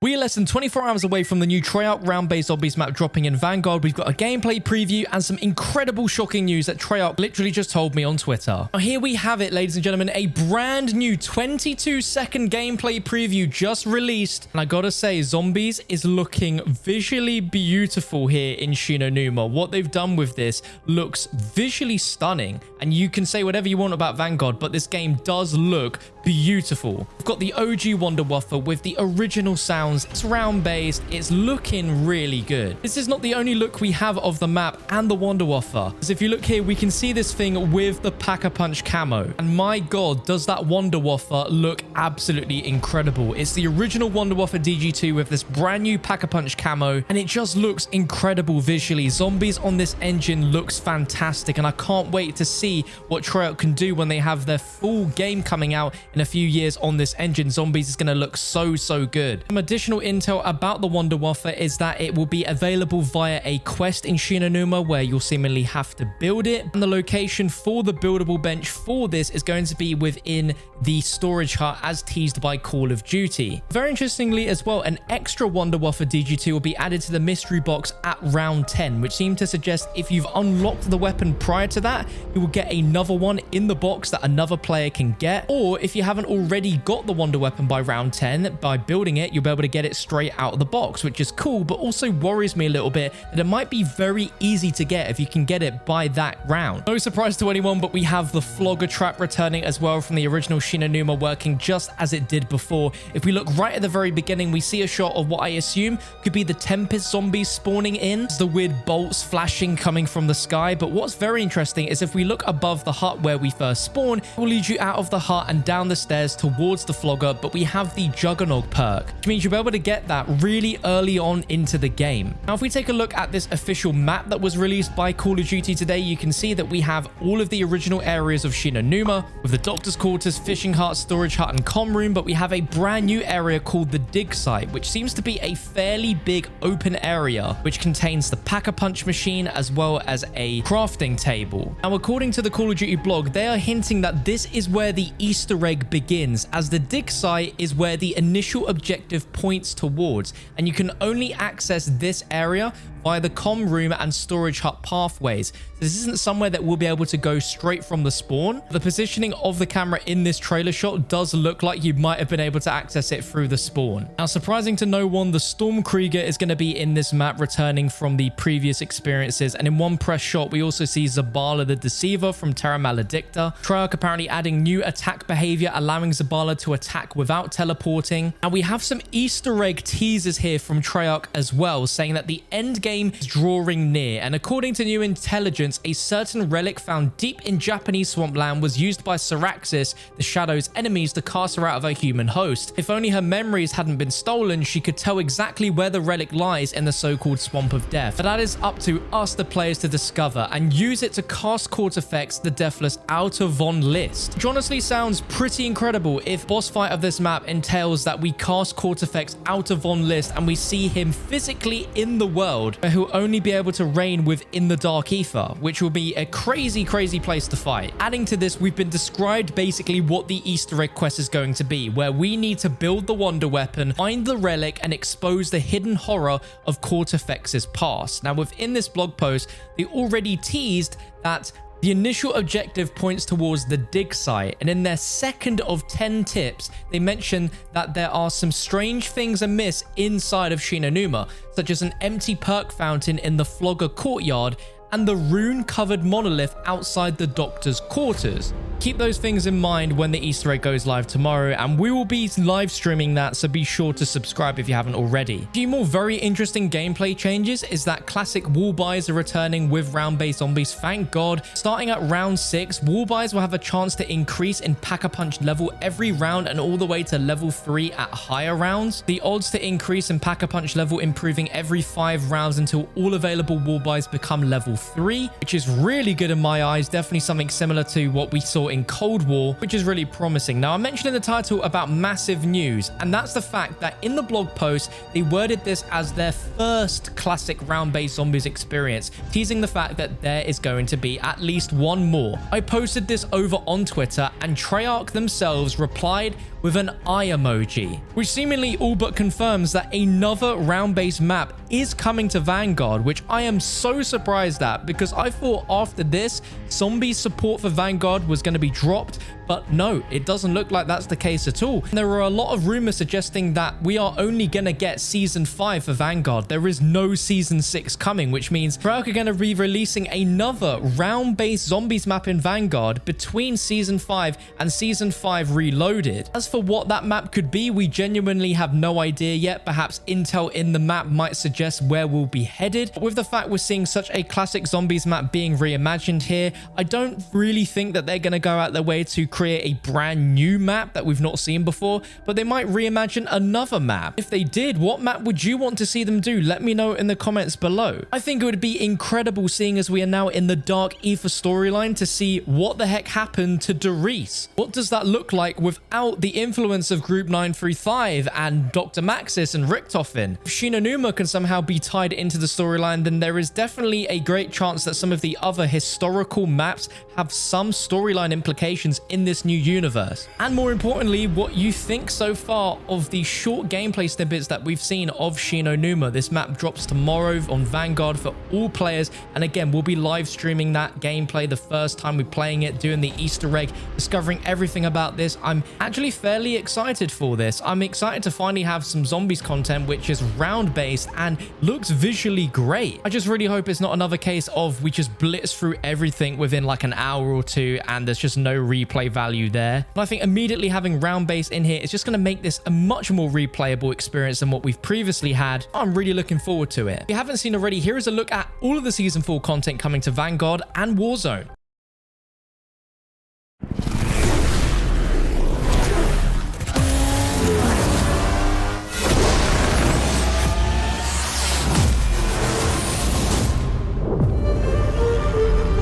We're less than 24 hours away from the new Treyarch round-based zombies map dropping in Vanguard. We've got a gameplay preview and some incredible shocking news that Treyarch literally just told me on Twitter. Now here we have it, ladies and gentlemen, a brand new 22-second gameplay preview just released. And I gotta say, zombies is looking visually beautiful here in Shi No Numa. What they've done with this looks visually stunning. And you can say whatever you want about Vanguard, but this game does look beautiful. We've got the OG Wonder Wuffer with the original sounds. It's round-based. It's looking really good. This is not the only look we have of the map and the Wonder Wuffer. Because if you look here, we can see this thing with the Pack-a-Punch camo. And my God, does that Wonder Wuffer look absolutely incredible. It's the original Wonder Wuffer DG2 with this brand new Pack-a-Punch camo. And it just looks incredible visually. Zombies on this engine looks fantastic. And I can't wait to see what Treyarch can do when they have their full game coming out in a few years on this engine. Zombies is going to look so good. Some additional intel about the Wonder Wuffer is that it will be available via a quest in Shi No Numa where you'll seemingly have to build it. And the location for the buildable bench for this is going to be within the storage hut as teased by Call of Duty. Very interestingly as well, an extra Wonder Wuffer DG2 will be added to the mystery box at round 10, which seemed to suggest if you've unlocked the weapon prior to that, you will get another one in the box that another player can get. Or if you haven't already got the Wonder Weapon by round 10, by building it, you'll be able to get it straight out of the box, which is cool, but also worries me a little bit that it might be very easy to get if you can get it by that round. No surprise to anyone, but we have the Flogger Trap returning as well from the original Shi No Numa, working just as it did before. If we look right at the very beginning, we see a shot of what I assume could be the Tempest zombies spawning in. It's the weird bolts flashing coming from the sky, but what's very interesting is if we look above the hut where we first spawn, it will lead you out of the hut and down the stairs towards the Flogger, but we have the Juggernog perk, which means you'll be able to get that really early on into the game. Now, if we take a look at this official map that was released by Call of Duty today, you can see that we have all of the original areas of Shi No Numa with the Doctor's Quarters, Fishing Hut, Storage Hut, and Comm Room, but we have a brand new area called the Dig Site, which seems to be a fairly big open area, which contains the Pack-a-Punch machine as well as a crafting table. Now, according to the Call of Duty blog, they are hinting that this is where the Easter egg begins, as the Dig Site is where the initial objective points towards, and you can only access this area via the comm room and storage hut pathways. This isn't somewhere that we'll be able to go straight from the spawn. The positioning of the camera in this trailer shot does look like you might have been able to access it through the spawn. Now, surprising to no one, the Stormkrieger is going to be in this map, returning from the previous experiences. And in one press shot, we also see Zabala the Deceiver from Terra Maledicta. Treyarch apparently adding new attack behavior, allowing Zabala to attack without teleporting. And we have some Easter egg teasers here from Treyarch as well, saying that the end game is drawing near. And according to new intelligence, a certain relic found deep in Japanese swampland was used by Saraxis the Shadow's enemies to cast her out of her human host. If only her memories hadn't been stolen, she could tell exactly where the relic lies in the so-called Swamp of Death. But that is up to us, the players, to discover and use it to cast Kortifex the Deathless out of Von List. Which honestly sounds pretty incredible if boss fight of this map entails that we cast Kortifex out of Von List and we see him physically in the world, where he'll only be able to reign within the Dark Ether, which will be a crazy place to fight. Adding to this, we've been described basically what the Easter egg quest is going to be, where we need to build the Wonder Weapon, find the relic, and expose the hidden horror of Kortifex's past. Now, within this blog post, they already teased that the initial objective points towards the dig site, and in their second of 10 tips, they mention that there are some strange things amiss inside of Shi No Numa, such as an empty perk fountain in the Flogger courtyard and the rune-covered monolith outside the Doctor's Quarters. Keep those things in mind when the Easter egg goes live tomorrow, and we will be live streaming that, so be sure to subscribe if you haven't already. A few more very interesting gameplay changes is that classic wall buys are returning with round-based zombies, thank God. Starting at round 6, wall buys will have a chance to increase in Pack-a-Punch level every round and all the way to level 3 at higher rounds. The odds to increase in Pack-a-Punch level improving every 5 rounds until all available wall buys become level level 3, which is really good in my eyes. Definitely something similar to what we saw in Cold War, which is really promising. Now, I mentioned in the title about massive news, and that's the fact that in the blog post, they worded this as their first classic round-based zombies experience, teasing the fact that there is going to be at least one more. I posted this over on Twitter, and Treyarch themselves replied with an eye emoji, which seemingly all but confirms that another round-based map is coming to Vanguard, which I am so surprised at, because I thought after this, zombie support for Vanguard was going to be dropped, but no, it doesn't look like that's the case at all. And there are a lot of rumors suggesting that we are only going to get Season 5 for Vanguard. There is no Season 6 coming, which means Treyarch are going to be releasing another round-based zombies map in Vanguard between Season 5 and Season 5 Reloaded. As for what that map could be, we genuinely have no idea yet. Perhaps intel in the map might suggest where we'll be headed. But with the fact we're seeing such a classic zombies map being reimagined here, I don't really think that they're going to go out their way to create a brand new map that we've not seen before, but they might reimagine another map. If they did, what map would you want to see them do? Let me know in the comments below. I think it would be incredible, seeing as we are now in the Dark Ether storyline, to see what the heck happened to Doris. What does that look like without the influence of Group 935 and Dr. Maxis and Richtofen? If Shi No Numa can somehow be tied into the storyline, then there is definitely a great chance that some of the other historical maps have some storyline implications in this new universe. And more importantly, what you think so far of the short gameplay snippets that we've seen of Shi No Numa. This map drops tomorrow on Vanguard for all players, and again, we'll be live streaming that gameplay the first time we're playing it, doing the Easter egg, discovering everything about this. I'm actually fairly excited for this. I'm excited to finally have some zombies content which is round based and looks visually great. I just really hope it's not another case of we just blitz through everything within like an hour or two and there's just no replay value there. And I think immediately having round base in here is just going to make this a much more replayable experience than what we've previously had. I'm really looking forward to it. If you haven't seen already, here is a look at all of the Season 4 content coming to Vanguard and Warzone.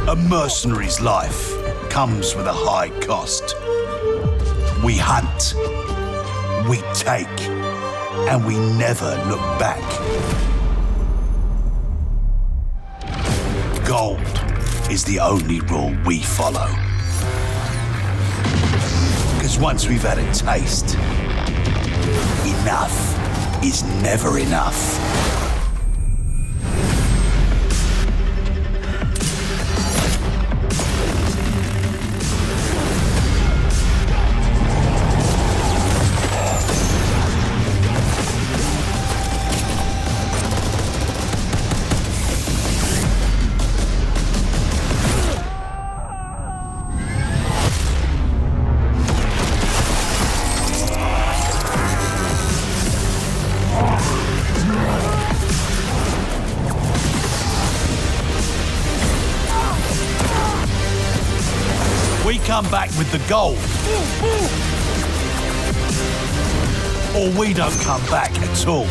A mercenary's life comes with a high cost. We hunt, we take, and we never look back. Gold is the only rule we follow. Because once we've had a taste, enough is never enough. We come back with the gold. Or we don't come back at all.